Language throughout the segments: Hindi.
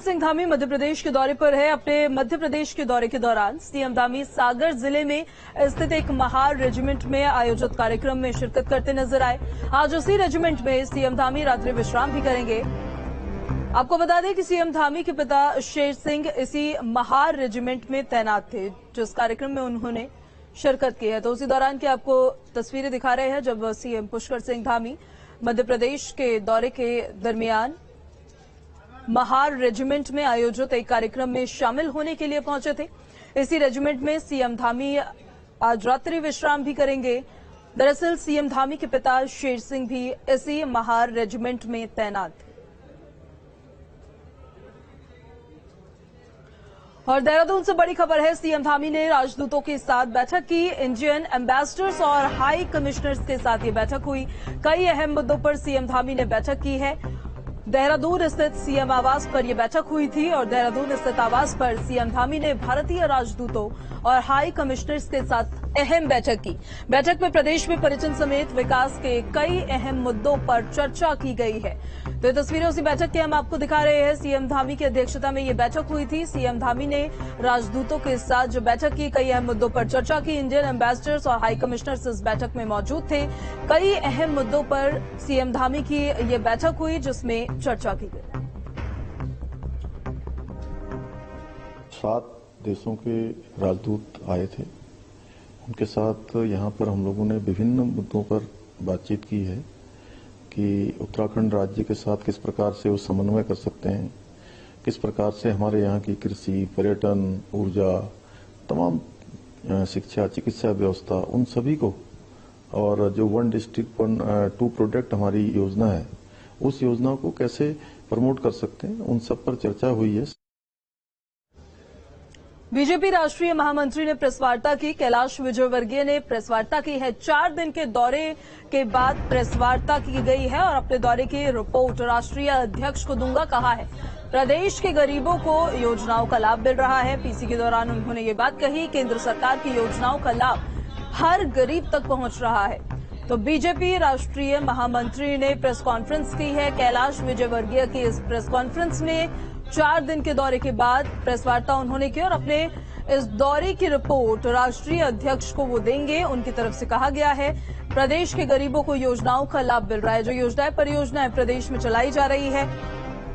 सिंह धामी मध्य प्रदेश के दौरे पर है। अपने मध्य प्रदेश के दौरे के दौरान सीएम धामी सागर जिले में स्थित एक महार रेजिमेंट में आयोजित कार्यक्रम में शिरकत करते नजर आए। आज उसी रेजिमेंट में सीएम धामी रात्रि विश्राम भी करेंगे। आपको बता दें कि सीएम धामी के पिता शेर सिंह इसी महार रेजिमेंट में तैनात थे, जिस कार्यक्रम में उन्होंने शिरकत की है। तो उसी दौरान की आपको तस्वीरें दिखा रहे हैं जब सीएम पुष्कर सिंह धामी मध्य प्रदेश के दौरे के दरमियान महार रेजिमेंट में आयोजित एक कार्यक्रम में शामिल होने के लिए पहुंचे थे। इसी रेजिमेंट में सीएम धामी आज रात्रि विश्राम भी करेंगे। दरअसल सीएम धामी के पिता शेर सिंह भी इसी महार रेजिमेंट में तैनात थे। और देहरादून से बड़ी खबर है, सीएम धामी ने राजदूतों के साथ बैठक की। इंडियन एम्बेसडर्स और हाई कमिश्नर्स के साथ ये बैठक हुई। कई अहम मुद्दों पर सीएम धामी ने बैठक की है। देहरादून स्थित सीएम आवास पर यह बैठक हुई थी और देहरादून स्थित आवास पर सीएम धामी ने भारतीय राजदूतों और हाई कमिश्नर्स के साथ अहम बैठक की। बैठक में प्रदेश में पर्यटन समेत विकास के कई अहम मुद्दों पर चर्चा की गई है। तो ये तस्वीरें उसी बैठक के हम आपको दिखा रहे हैं। सीएम धामी की अध्यक्षता में ये बैठक हुई थी। सीएम धामी ने राजदूतों के साथ जो बैठक की, कई अहम मुद्दों पर चर्चा की। इंडियन एम्बेसडर्स और हाई कमिश्नर्स इस बैठक में मौजूद थे। कई अहम मुद्दों पर सीएम धामी की ये बैठक हुई, जिसमें चर्चा की गई। 7 देशों के राजदूत आए थे। उनके साथ यहाँ पर हम लोगों ने विभिन्न मुद्दों पर बातचीत की है कि उत्तराखंड राज्य के साथ किस प्रकार से वो समन्वय कर सकते हैं, किस प्रकार से हमारे यहाँ की कृषि, पर्यटन, ऊर्जा, तमाम शिक्षा, चिकित्सा व्यवस्था, उन सभी को, और जो 1 डिस्ट्रिक्ट 2 प्रोडक्ट हमारी योजना है, उस योजना को कैसे प्रमोट कर सकते हैं, उन सब पर चर्चा हुई है। बीजेपी राष्ट्रीय महामंत्री ने प्रेस वार्ता की। कैलाश विजयवर्गीय ने प्रेस वार्ता की है। 4 दिन के दौरे के बाद प्रेस वार्ता की गई है और अपने दौरे की रिपोर्ट राष्ट्रीय अध्यक्ष को दूंगा कहा है। प्रदेश के गरीबों को योजनाओं का लाभ मिल रहा है। पीसी के दौरान उन्होंने ये बात कही, केंद्र सरकार की योजनाओं का लाभ हर गरीब तक पहुंच रहा है। तो बीजेपी राष्ट्रीय महामंत्री ने प्रेस कॉन्फ्रेंस की है। कैलाश विजयवर्गीय की इस प्रेस कॉन्फ्रेंस में 4 दिन के दौरे के बाद प्रेस वार्ता उन्होंने की और अपने इस दौरे की रिपोर्ट राष्ट्रीय अध्यक्ष को वो देंगे। उनकी तरफ से कहा गया है प्रदेश के गरीबों को योजनाओं का लाभ मिल रहा है। जो योजनाएं, परियोजनाएं प्रदेश में चलाई जा रही है,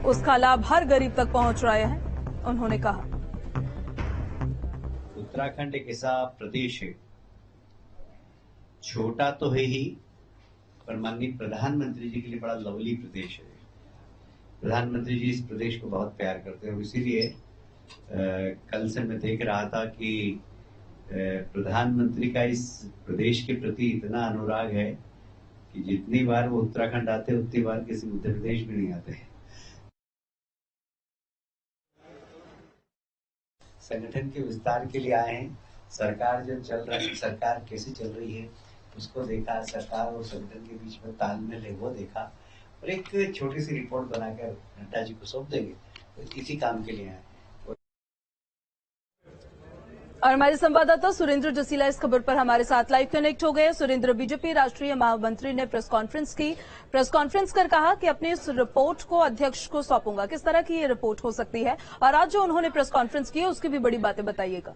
उसका लाभ हर गरीब तक पहुंच रहा है, उन्होंने कहा। उत्तराखंड एक ऐसा प्रदेश है, छोटा तो है ही, पर माननीय प्रधानमंत्री जी के लिए बड़ा लवली प्रदेश है। प्रधानमंत्री जी इस प्रदेश को बहुत प्यार करते हैं और इसीलिए कल से मैं देख रहा था कि प्रधानमंत्री का इस प्रदेश के प्रति इतना अनुराग है कि जितनी बार वो उत्तराखंड आते हैं उतनी बार किसी उत्तर प्रदेश में नहीं आते। संगठन के विस्तार के लिए आए हैं। सरकार जो चल रही है, सरकार कैसे चल रही है उसको देखा, सरकार और संगठन के बीच में तालमेल है वो देखा, और एक छोटी सी रिपोर्ट बनाकर नड्डा जी को सौंप देंगे। तो इसी काम के लिए आए। और हमारे संवाददाता सुरेंद्र जसीला इस खबर पर हमारे साथ लाइव कनेक्ट हो गए। सुरेंद्र, बीजेपी राष्ट्रीय महामंत्री ने प्रेस कॉन्फ्रेंस की। प्रेस कॉन्फ्रेंस कर कहा कि अपनी इस रिपोर्ट को अध्यक्ष को सौंपूंगा। किस तरह की ये रिपोर्ट हो सकती है, और आज जो उन्होंने प्रेस कॉन्फ्रेंस की है उसकी भी बड़ी बातें बताइएगा।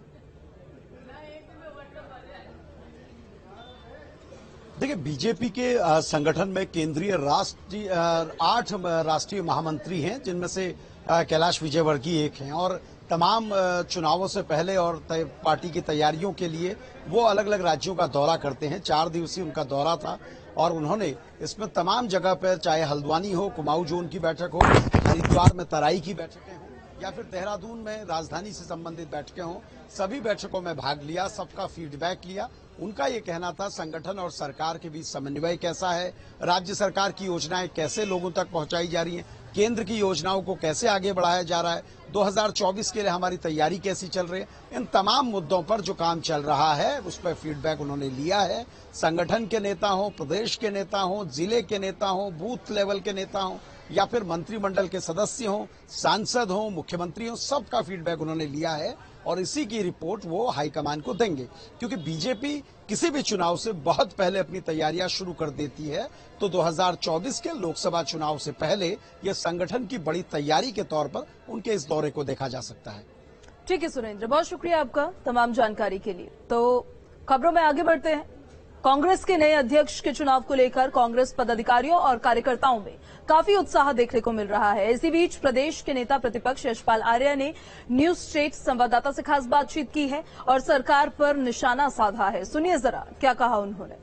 देखिए, बीजेपी के संगठन में केंद्रीय 8 राष्ट्रीय महामंत्री हैं, जिनमें से कैलाश विजयवर्गीय एक हैं, और तमाम चुनावों से पहले और पार्टी की तैयारियों के लिए वो अलग अलग राज्यों का दौरा करते हैं। 4 दिवसीय उनका दौरा था और उन्होंने इसमें तमाम जगह पर, चाहे हल्द्वानी हो, कुमाऊं जोन की बैठक हो, हरिद्वार में तराई की बैठकें हों, या फिर देहरादून में राजधानी से संबंधित बैठकें हों, सभी बैठकों में भाग लिया, सबका फीडबैक लिया। उनका ये कहना था संगठन और सरकार के बीच समन्वय कैसा है, राज्य सरकार की योजनाएं कैसे लोगों तक पहुंचाई जा रही हैं, केंद्र की योजनाओं को कैसे आगे बढ़ाया जा रहा है, 2024 के लिए हमारी तैयारी कैसी चल रही है। इन तमाम मुद्दों पर जो काम चल रहा है उस पर फीडबैक उन्होंने लिया है। संगठन के नेता हों, प्रदेश के नेता हों, जिले के नेता हों, बूथ लेवल के नेता हों, या फिर मंत्रिमंडल के सदस्य हों, सांसद हों, मुख्यमंत्री हों, सबका फीडबैक उन्होंने लिया है और इसी की रिपोर्ट वो हाईकमान को देंगे, क्योंकि बीजेपी किसी भी चुनाव से बहुत पहले अपनी तैयारियां शुरू कर देती है। तो 2024 के लोकसभा चुनाव से पहले यह संगठन की बड़ी तैयारी के तौर पर उनके इस दौरे को देखा जा सकता है। ठीक है सुरेंद्र, बहुत शुक्रिया आपका तमाम जानकारी के लिए। तो खबरों में आगे बढ़ते हैं। कांग्रेस के नए अध्यक्ष के चुनाव को लेकर कांग्रेस पदाधिकारियों और कार्यकर्ताओं में काफी उत्साह देखने को मिल रहा है। इसी बीच प्रदेश के नेता प्रतिपक्ष यशपाल आर्य ने न्यूज स्टेट संवाददाता से खास बातचीत की है और सरकार पर निशाना साधा है। सुनिए जरा क्या कहा उन्होंने।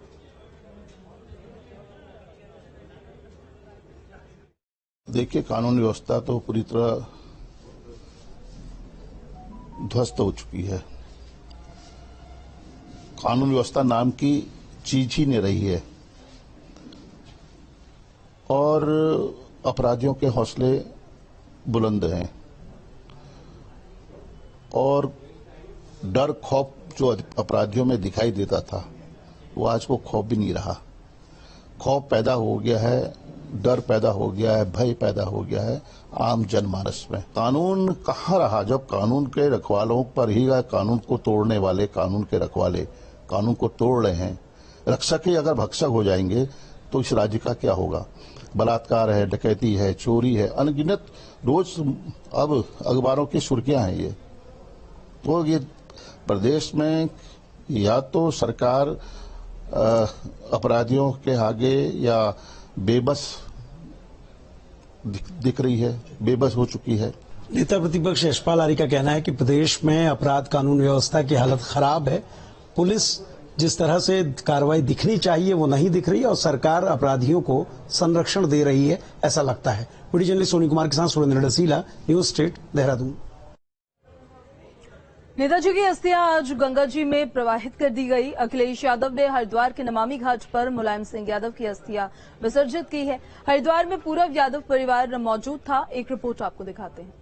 देखिए, कानून व्यवस्था तो पूरी तरह ध्वस्त हो चुकी है। कानून व्यवस्था नाम की चीज ही नहीं रही है और अपराधियों के हौसले बुलंद हैं और डर खौफ जो अपराधियों में दिखाई देता था वो आज वो खौफ भी नहीं रहा। खौफ पैदा हो गया है, डर पैदा हो गया है, भय पैदा हो गया है आम जनमानस में। कानून कहाँ रहा जब कानून के रखवालों पर ही, कानून को तोड़ने वाले कानून के रखवाले कानून को तोड़ रहे हैं। रक्षक ही अगर भक्षक हो जाएंगे तो इस राज्य का क्या होगा। बलात्कार है, डकैती है, चोरी है, अनगिनत रोज अब अखबारों की सुर्खियां हैं ये। तो ये प्रदेश में या तो सरकार अपराधियों के आगे या बेबस दिख रही है, बेबस हो चुकी है। नेता प्रतिपक्ष यशपाल आर्य का कहना है कि प्रदेश में अपराध कानून व्यवस्था की हालत खराब है। पुलिस जिस तरह से कार्रवाई दिखनी चाहिए वो नहीं दिख रही और सरकार अपराधियों को संरक्षण दे रही है, ऐसा लगता है। वीडियो जर्नलिस्ट सोनी कुमार के साथ सुरेंद्र डसीला, न्यूज स्टेट, देहरादून। नेताजी की अस्थियां आज गंगा जी में प्रवाहित कर दी गई। अखिलेश यादव ने हरिद्वार के नमामि घाट पर मुलायम सिंह यादव की अस्थियां विसर्जित की है। हरिद्वार में पूरव यादव परिवार मौजूद था। एक रिपोर्ट आपको दिखाते हैं।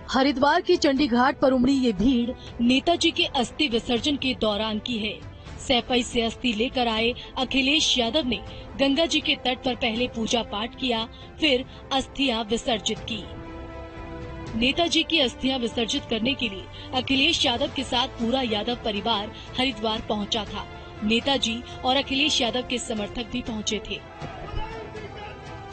हरिद्वार की चंडी घाट पर उमड़ी ये भीड़ नेताजी के अस्थि विसर्जन के दौरान की है। सैपई से अस्थि लेकर आए अखिलेश यादव ने गंगा जी के तट पर पहले पूजा पाठ किया, फिर अस्थियां विसर्जित की। नेताजी की अस्थियां विसर्जित करने के लिए अखिलेश यादव के साथ पूरा यादव परिवार हरिद्वार पहुंचा था। नेताजी और अखिलेश यादव के समर्थक भी पहुंचे थे।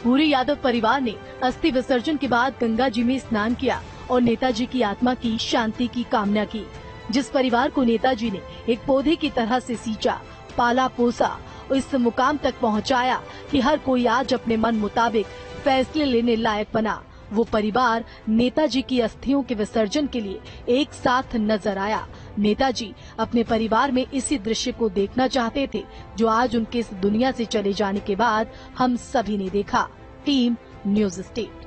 पूरे यादव परिवार ने अस्थि विसर्जन के बाद गंगा जी में स्नान किया और नेताजी की आत्मा की शांति की कामना की। जिस परिवार को नेताजी ने एक पौधे की तरह से सींचा, पाला पोसा और इस मुकाम तक पहुंचाया कि हर कोई आज अपने मन मुताबिक फैसले लेने लायक बना, वो परिवार नेताजी की अस्थियों के विसर्जन के लिए एक साथ नजर आया। नेताजी अपने परिवार में इसी दृश्य को देखना चाहते थे जो आज उनके इस दुनिया से चले जाने के बाद हम सभी ने देखा। Team news state.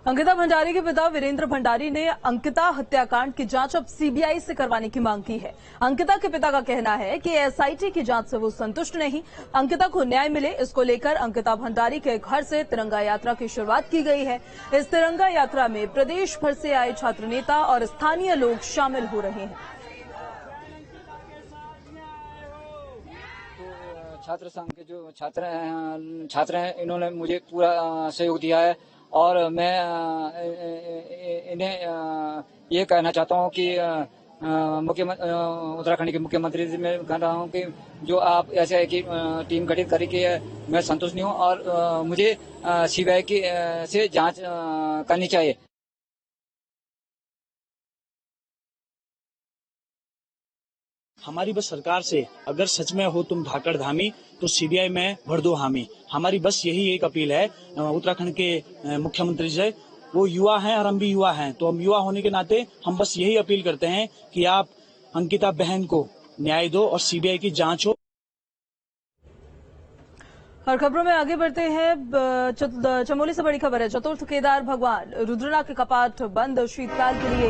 Ankita Bhandari के पिता वीरेंद्र भंडारी ने अंकिता हत्याकांड की जांच अब सीबीआई से करवाने की मांग की है। अंकिता के पिता का कहना है कि एसआईटी की जांच से वो संतुष्ट नहीं, अंकिता को न्याय मिले, इसको लेकर अंकिता भंडारी के घर से तिरंगा यात्रा की शुरुआत की गई है। इस तिरंगा यात्रा में प्रदेश भर से आए छात्र नेता और स्थानीय लोग शामिल हो रहे हैं। छात्र संघ के जो छात्र हैं इन्होंने मुझे पूरा सहयोग दिया है और मैं इन्हें ये कहना चाहता हूँ कि उत्तराखंड के मुख्यमंत्री जी मैं कह रहा हूँ कि जो आप ऐसे की टीम गठित करके मैं संतुष्ट नहीं हूँ और मुझे सीबीआई की से जांच करनी चाहिए। हमारी बस सरकार से अगर सच में हो तुम धाकड़ धामी तो सीबीआई में भर दो हामी। हमारी बस यही एक अपील है उत्तराखंड के मुख्यमंत्री से। वो युवा हैं और हम भी युवा हैं, तो हम युवा होने के नाते हम बस यही अपील करते हैं कि आप अंकिता बहन को न्याय दो और सीबीआई की जांच हो। और खबरों में आगे बढ़ते हैं। चमोली से बड़ी खबर है। चतुर्थ केदार भगवान रुद्रनाथ के कपाट बंद, शीतकाल के लिए